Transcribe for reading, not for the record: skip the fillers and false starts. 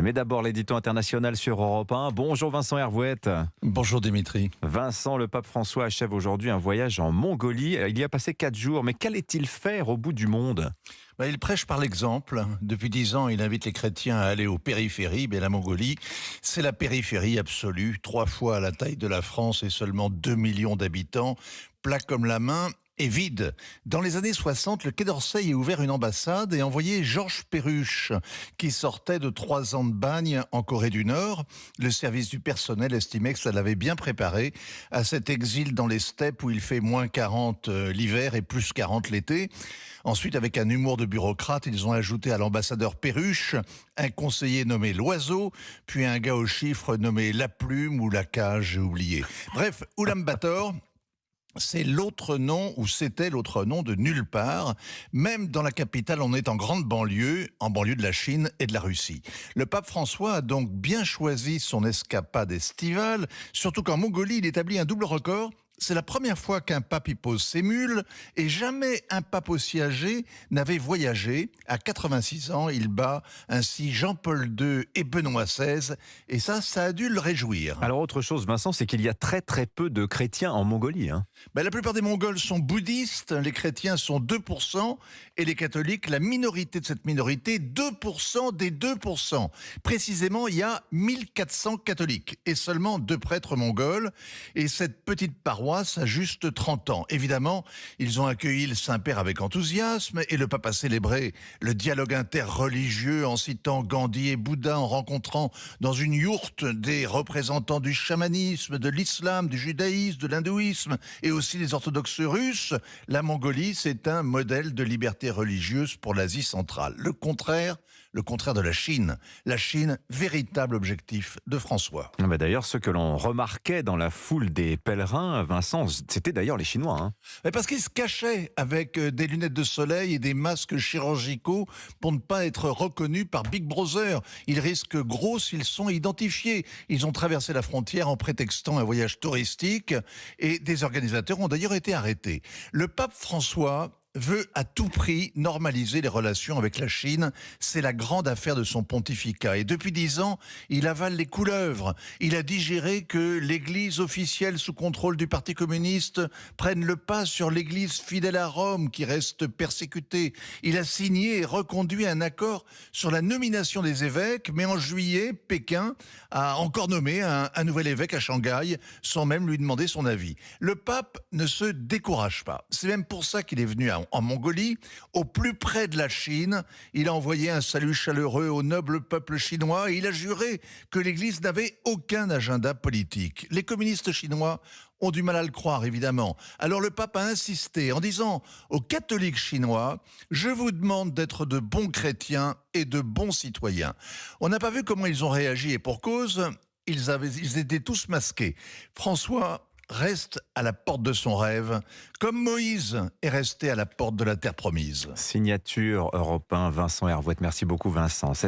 Mais d'abord, l'édito international sur Europe 1. Bonjour Vincent Hervouette. Bonjour Dimitri. Vincent, le pape François achève aujourd'hui un voyage en Mongolie. Il y a passé 4 jours, mais qu'allait-il faire au bout du monde ? Il prêche par l'exemple. Depuis 10 ans, il invite les chrétiens à aller aux périphéries. Mais la Mongolie, c'est la périphérie absolue. 3 fois la taille de la France et seulement 2 millions d'habitants. Plat comme la main et vide. Dans les années 60, le Quai d'Orsay a ouvert une ambassade et envoyé Georges Perruche, qui sortait de 3 ans de bagne en Corée du Nord. Le service du personnel estimait que ça l'avait bien préparé à cet exil dans les steppes où il fait moins 40 l'hiver et plus 40 l'été. Ensuite, avec un humour de bureaucrate, ils ont ajouté à l'ambassadeur Perruche un conseiller nommé Loiseau, puis un gars aux chiffres nommé La Plume ou La Cage, j'ai oublié. Bref, Ulaanbaatar, c'est l'autre nom, ou c'était l'autre nom de nulle part. Même dans la capitale, on est en grande banlieue, en banlieue de la Chine et de la Russie. Le pape François a donc bien choisi son escapade estivale, surtout qu'en Mongolie, il établit un double record. C'est la première fois qu'un pape y pose ses mules et jamais un pape aussi âgé n'avait voyagé. À 86 ans, il bat ainsi Jean-Paul II et Benoît XVI et ça a dû le réjouir. Alors autre chose Vincent, c'est qu'il y a très peu de chrétiens en Mongolie. La plupart des Mongols sont bouddhistes, les chrétiens sont 2% et les catholiques, la minorité de cette minorité, 2% des 2%. Précisément, il y a 1400 catholiques et seulement 2 prêtres mongols et cette petite paroisse a juste 30 ans. Évidemment, ils ont accueilli le Saint-Père avec enthousiasme et le pape a célébré le dialogue interreligieux en citant Gandhi et Bouddha, en rencontrant dans une yourte des représentants du chamanisme, de l'islam, du judaïsme, de l'hindouisme et aussi des orthodoxes russes. La Mongolie, c'est un modèle de liberté religieuse pour l'Asie centrale. Le contraire de la Chine. La Chine, véritable objectif de François. D'ailleurs, ce que l'on remarquait dans la foule des pèlerins, Vincent, c'était d'ailleurs les Chinois. Parce qu'ils se cachaient avec des lunettes de soleil et des masques chirurgicaux pour ne pas être reconnus par Big Brother. Ils risquent gros s'ils sont identifiés. Ils ont traversé la frontière en prétextant un voyage touristique et des organisateurs ont d'ailleurs été arrêtés. Le pape François veut à tout prix normaliser les relations avec la Chine. C'est la grande affaire de son pontificat. Et depuis 10 ans, il avale les couleuvres. Il a digéré que l'église officielle sous contrôle du Parti communiste prenne le pas sur l'église fidèle à Rome qui reste persécutée. Il a signé et reconduit un accord sur la nomination des évêques, mais en juillet, Pékin a encore nommé un nouvel évêque à Shanghai sans même lui demander son avis. Le pape ne se décourage pas. C'est même pour ça qu'il est venu en Mongolie, au plus près de la Chine. Il a envoyé un salut chaleureux au noble peuple chinois et il a juré que l'Église n'avait aucun agenda politique. Les communistes chinois ont du mal à le croire, évidemment. Alors le pape a insisté en disant aux catholiques chinois « Je vous demande d'être de bons chrétiens et de bons citoyens ». On n'a pas vu comment ils ont réagi et pour cause, ils étaient tous masqués. François reste à la porte de son rêve, comme Moïse est resté à la porte de la terre promise. Signature Europe 1, Vincent Hervouette. Merci beaucoup Vincent.